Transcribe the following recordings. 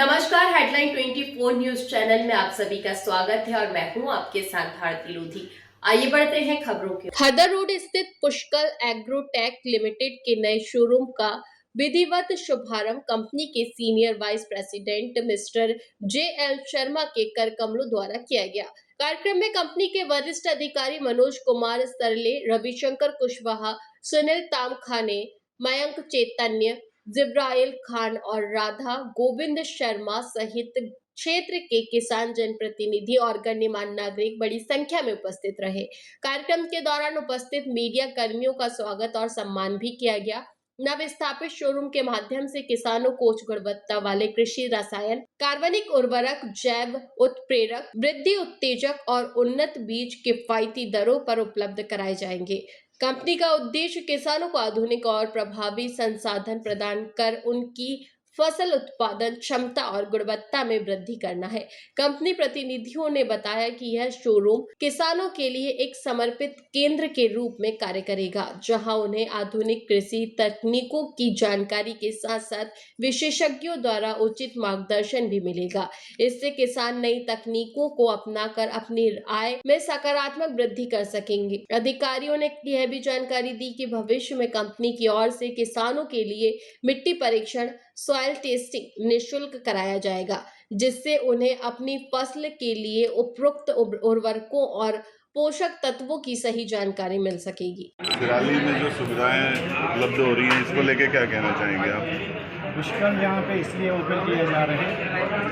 नमस्कार, headline 24 news channel में आप सभी का स्वागत है और मैं हूं आपके साथ भारती लोधी। आइए बढ़ते हैं खबरों की। हदर रोड स्थित पुष्कर एग्रोटेक लिमिटेड के नए शोरूम का विधिवत शुभारंभ कंपनी के senior vice president mister JL Sharma के कर कमलों द्वारा किया गया। कार्यक्रम में कंपनी के वरिष्ठ अधिकारी मनोज कुमार सरले, रविशंकर कुशवाहा, सुनील तामखाने, मयंक चैतन्य, जिब्राइल खान और राधा गोविंद शर्मा सहित क्षेत्र के किसान जनप्रतिनिधि और गणमान्य नागरिक बड़ी संख्या में उपस्थित रहे। कार्यक्रम के दौरान उपस्थित मीडिया कर्मियों का स्वागत और सम्मान भी किया गया। नव स्थापित शोरूम के माध्यम से किसानों को उच्च गुणवत्ता वाले कृषि रसायन, कार्बनिक उर्वरक, जैव उत्प्रेरक, वृद्धि उत्तेजक और उन्नत बीज किफायती दरों पर उपलब्ध कराए जाएंगे। कंपनी का उद्देश्य किसानों को आधुनिक और प्रभावी संसाधन प्रदान कर उनकी फसल उत्पादन क्षमता और गुणवत्ता में वृद्धि करना है। कंपनी प्रतिनिधियों ने बताया कि यह शोरूम किसानों के लिए एक समर्पित केंद्र के रूप में कार्य करेगा, जहां उन्हें आधुनिक कृषि तकनीकों की जानकारी के साथ साथ विशेषज्ञों द्वारा उचित मार्गदर्शन भी मिलेगा। इससे किसान नई तकनीकों को अपनाकर अपनी आय में सकारात्मक वृद्धि कर सकेंगे। अधिकारियों ने यह भी जानकारी दी कि भविष्य में कंपनी की ओर से किसानों के लिए मिट्टी परीक्षण, सॉइल टेस्टिंग निःशुल्क कराया जाएगा, जिससे उन्हें अपनी फसल के लिए उपयुक्त उर्वरकों और पोषक तत्वों की सही जानकारी मिल सकेगी। सिराली में जो सुविधाएं उपलब्ध हो रही हैं, इसको लेके क्या कहना चाहेंगे आप? पुष्कर यहाँ पे इसलिए ओपन किए जा रहे हैं,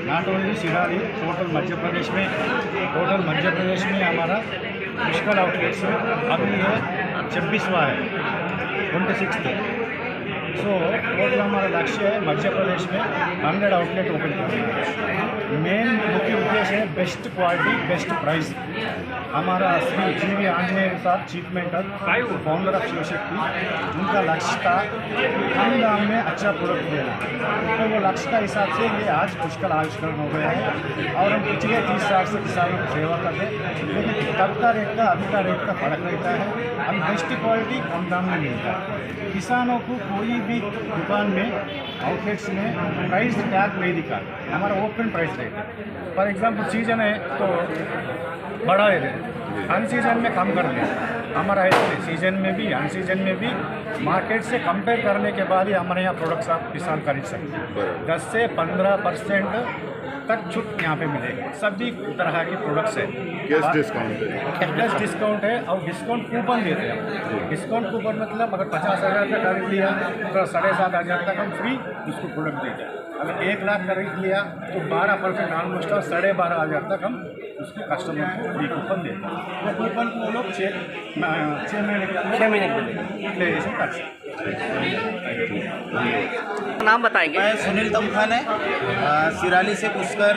not only सिराली, total Madhya Pradesh में हमारा पुष्कर आउटलेट्स है। अभी ये 26वां है, 26th। सो टोटल हमारा लक्ष्य है मध्य प्रदेश में 100 आउटलेट ओपन करना। मेन मुख्य उद्देश्य है बेस्ट क्वालिटी, बेस्ट प्राइस। हमारा श्री GV आंजनेय साहब, chief mentor, founder of Shivshakti, उनका लक्ष्य था कम दाम में अच्छा प्रोडक्ट देना। तो वो लक्ष्य का हिसाब से ये आज पुष्कर आविष्करण हो गया है और हम पिछले 30 साल से किसानों की सेवा करते हैं। लेकिन तब का रेट का अभी का रेट का फर्क रहता है। अभी बेस्ट क्वालिटी कम दाम में मिलता है। किसानों को कोई भी दुकान में, आउटलेट्स में प्राइस टैग नहीं दिखा, हमारा ओपन प्राइस रेट है। फॉर एग्जांपल सीजन है तो बढ़ा दे, अन सीजन में कम कर दें। हमारा ऐसे सीजन में भी अन सीजन में भी मार्केट से कंपेयर करने के बाद ही हमारे यहाँ प्रोडक्ट्स आप किसान खरीद सकते हैं। 10 से 15% तक छूट यहाँ पे मिलेगा। सभी तरह के प्रोडक्ट्स है। कैश डिस्काउंट है? कैश डिस्काउंट है और डिस्काउंट कूपन देते हैं। डिस्काउंट कूपन मतलब अगर 50,000 का खरीद लिया तो 7,500 तक हम फ्री उसको प्रोडक्ट देते हैं। अगर 1 लाख खरीद लिया तो 12% ऑलमोस्ट 12,500 तक हम उसके कस्टमर को फ्री कूपन देते हैं। वो कूपन को वो लोग 6 महीने के अंदर यूटिलाइजेशन कर सकते हैं। नाम बताएंगे? मैं सुनील तमखाने, सिराली से पुष्कर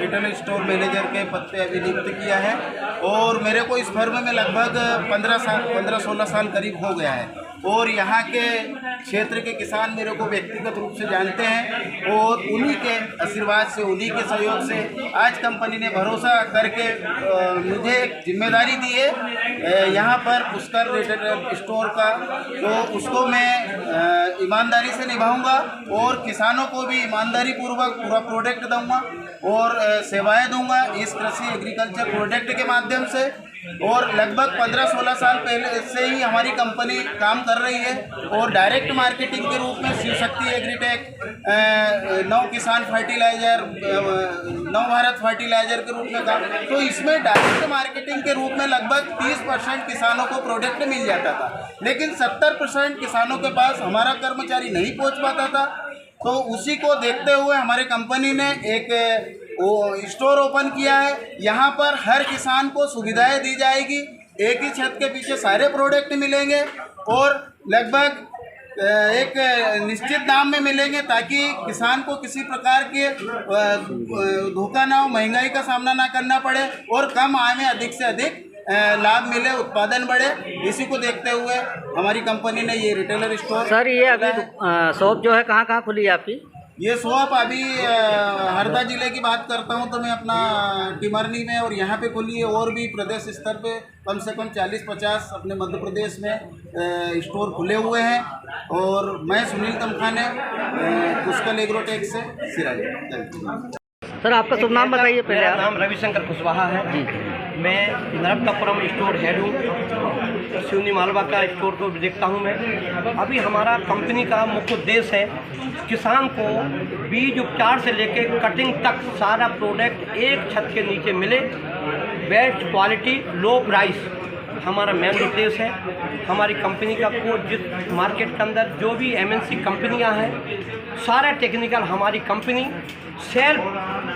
रिटेल स्टोर मैनेजर के पद पे अभी नियुक्त किया है और मेरे को इस फर्म में लगभग 15-16 साल करीब हो गया है और यहाँ के क्षेत्र के किसान मेरे को व्यक्तिगत रूप से जानते हैं और उन्हीं के आशीर्वाद से, उन्हीं के सहयोग से आज कंपनी ने भरोसा करके मुझे एक जिम्मेदारी दी है यहाँ पर पुष्कर रिटेल स्टोर का, तो उसको मैं ईमानदारी से निभाऊंगा और किसानों को भी ईमानदारी पूर्वक पूरा प्रोडक्ट दूंगा और सेवाएं दूंगा इस कृषि एग्रीकल्चर प्रोडक्ट के माध्यम से। और लगभग 15-16 साल पहले से ही हमारी कंपनी काम कर रही है और डायरेक्ट मार्केटिंग के रूप में शिवशक्ति एग्रीटेक, नव किसान फर्टिलाइजर, नव भारत फर्टिलाइजर के रूप में काम, तो इसमें डायरेक्ट मार्केटिंग के रूप में लगभग 30% किसानों को प्रोडक्ट मिल जाता था, लेकिन 70% किसानों के पास हमारा कर्मचारी नहीं पहुंच पाता था। तो उसी को देखते हुए हमारे कंपनी ने एक स्टोर ओपन किया है। यहाँ पर हर किसान को सुविधाएं दी जाएगी, एक ही छत के पीछे सारे प्रोडक्ट मिलेंगे और लगभग एक निश्चित दाम में मिलेंगे ताकि किसान को किसी प्रकार के धोखा ना हो, महंगाई का सामना ना करना पड़े और कम आय में अधिक से अधिक लाभ मिले, उत्पादन बढ़े। इसी को देखते हुए हमारी कंपनी ने ये रिटेलर स्टोर। सर, ये अभी शॉप जो है कहाँ खुली है आपकी? ये शॉप अभी हरदा जिले की बात करता हूँ तो मैं अपना टिमरनी में और यहाँ पे खुली है, और भी प्रदेश स्तर पे कम से कम 40-50 अपने मध्य प्रदेश में स्टोर खुले हुए हैं। और मैं सुनील तमखाने पुष्कल एग्रोटेक से सिराली। सर आपका शुभ नाम बताइए पहले मेरा आप। नाम रविशंकर कुशवाहा है जी। मैं नरकपुरम स्टोर हेड हूँ, सिवनी मालवा का स्टोर को देखता हूँ मैं। अभी हमारा कंपनी का मुख्य उद्देश्य है किसान को बीज उपचार से लेकर कटिंग तक सारा प्रोडक्ट एक छत के नीचे मिले, बेस्ट क्वालिटी लो प्राइस हमारा मेन उद्देश्य है। हमारी कंपनी का कोड जिस मार्केट के अंदर जो भी एमएनसी कंपनियां हैं, सारा टेक्निकल हमारी कंपनी सेल्फ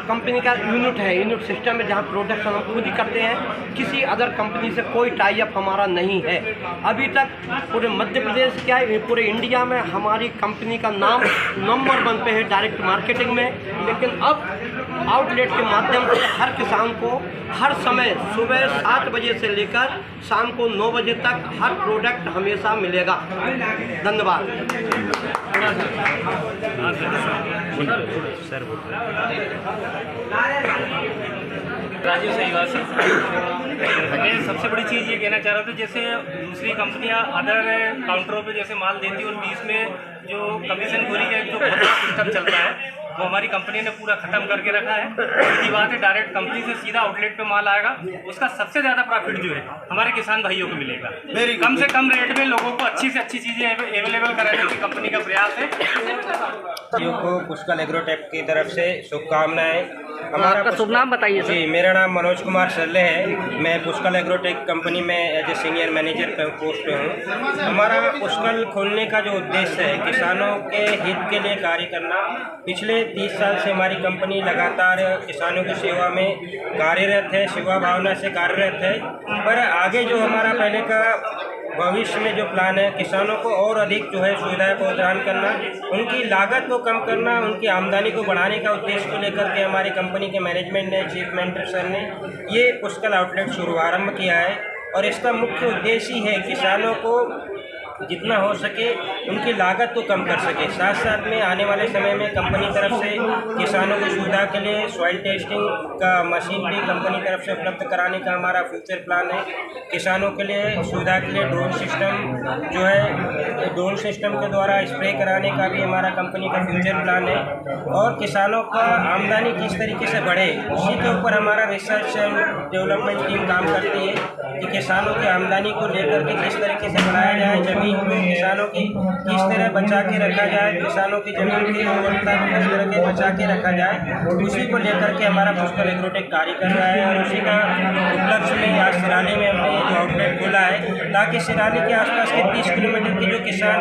कंपनी का यूनिट है, यूनिट सिस्टम है, जहां प्रोडक्शन हम खुद ही करते हैं। किसी अदर कंपनी से कोई टाई अप हमारा नहीं है। अभी तक पूरे मध्य प्रदेश क्या है, पूरे इंडिया में हमारी कंपनी का नाम नंबर 1 पे है डायरेक्ट मार्केटिंग में। लेकिन अब आउटलेट के माध्यम से हर किसान को हर समय सुबह 7 बजे से लेकर शाम को 9 बजे तक हर प्रोडक्ट हमेशा मिलेगा। धन्यवाद। राजीव सहवाग से। मैं सबसे बड़ी चीज़ ये कहना चाह रहा था, जैसे दूसरी कंपनियां अदर काउंटरों पे जैसे माल देती है और बीच में जो कमीशन खोरी का जो सिस्टम चलता है वो हमारी कंपनी ने पूरा ख़त्म करके रखा है। सीधी बात है, डायरेक्ट कंपनी से सीधा आउटलेट पे माल आएगा, उसका सबसे ज़्यादा प्रॉफिट जो है हमारे किसान भाइयों को मिलेगा। कम से कम रेट में लोगों को अच्छी से अच्छी चीज़ें अवेलेबल कराने की कंपनी का प्रयास है। को पुष्कल एग्रोटेक की तरफ से शुभकामनाएं। आपका शुभ नाम बताइए सर। जी, मेरा नाम मनोज कुमार सर्ले है। मैं पुष्कल एग्रोटेक कंपनी में as a senior manager post पे हूँ। हमारा पुष्कल खोलने का जो उद्देश्य है किसानों के हित के लिए कार्य करना। पिछले 30 साल से हमारी कंपनी लगातार किसानों की सेवा में कार्यरत है, सेवा भावना से कार्यरत है। पर आगे जो हमारा पहले का भविष्य में जो प्लान है, किसानों को और अधिक जो है सुविधाएं प्रदान करना, उनकी लागत को कम करना, उनकी आमदनी को बढ़ाने का उद्देश्य को लेकर के हमारी कंपनी के मैनेजमेंट ने, चीफ मेंटर सर ने ये पुष्कल आउटलेट शुभारंभ किया है। और इसका मुख्य उद्देश्य ही है किसानों को जितना हो सके उनकी लागत को कम कर सके। साथ साथ में आने वाले समय में कंपनी तरफ से किसानों की सुविधा के लिए सॉइल टेस्टिंग का मशीन भी कंपनी तरफ से उपलब्ध कराने का हमारा फ्यूचर प्लान है। किसानों के लिए सुविधा के लिए ड्रोन सिस्टम जो है, ड्रोन सिस्टम के द्वारा स्प्रे कराने का भी हमारा कंपनी का फ्यूचर प्लान है। और किसानों का आमदनी किस तरीके से बढ़े उसी के ऊपर हमारा रिसर्च एंड डेवलपमेंट टीम काम करती है कि किसानों की आमदनी को लेकर के किस तरीके से बढ़ाया जाए, जमीन को किसानों की किस तरह बचा के रखा जाए, किसानों की जमीन की गुणवत्ता को किस तरह के बचा के रखा जाए, उसी को लेकर के हमारा पुष्कल एग्रोटेक कार्य कर रहा है। और उसी का उपलक्ष्य में आज सिराली में हमने जो आउटलेट खोला है ताकि सिराली के आसपास के 30 किलोमीटर के जो किसान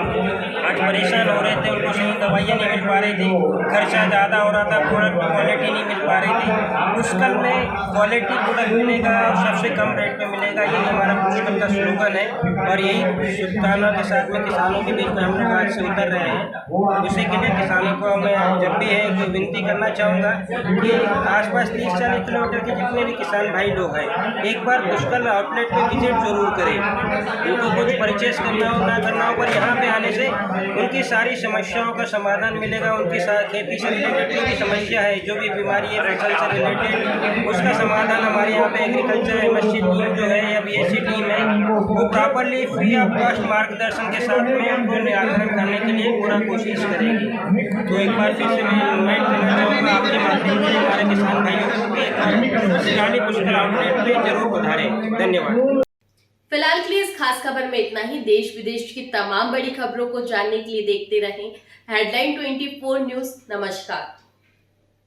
आज परेशान हो रहे थे, उनको सही दवाइयाँ नहीं मिल पा रही थी, खर्चा ज़्यादा हो रहा था, प्रोडक्ट की क्वालिटी नहीं मिल पा रही थी। पुष्कल में क्वालिटी प्रोडक्ट मिलेगा, सबसे कम रेट में मिलेगा, यही हमारा पुष्कल का स्लोगन है। और यही शुभकामना के साथ में किसानों के बीच में हम लोग आज से उतर रहे हैं। उसी के लिए किसानों को मैं जब भी है कोई विनती करना चाहूँगा कि आसपास 30-40 किलोमीटर के जितने भी किसान भाई लोग हैं, एक बार पुष्कल आउटलेट पे विजिट जरूर करें। उनको कुछ परचेस करना हो ना करना हो, पर यहाँ पे आने से उनकी सारी समस्याओं का समाधान मिलेगा। उनकी खेती से रिलेटेड जो भी समस्या है, जो भी बीमारी है फसल से रिलेटेड, उसका समाधान हमारे यहाँ पे एग्रीकल्चर एमएससी टीम जो है या बीएससी टीम है वो प्रॉपरली फ्री ऑफ कॉस्ट मार्गदर्शन के साथ में उनको निराकरण करने के लिए पूरा कोशिश करेंगे। तो एक बार फिर से मैं इन्वाइट करना चाहूँगा आपके माध्यम से हमारे किसान भाइयों को कि सिराली पुष्कल आउटलेट पे जरूर पधारें। धन्यवाद। फिलहाल के लिए इस खास खबर में इतना ही। देश विदेश की तमाम बड़ी खबरों को जानने के लिए देखते रहें हेडलाइन 24 न्यूज। नमस्कार।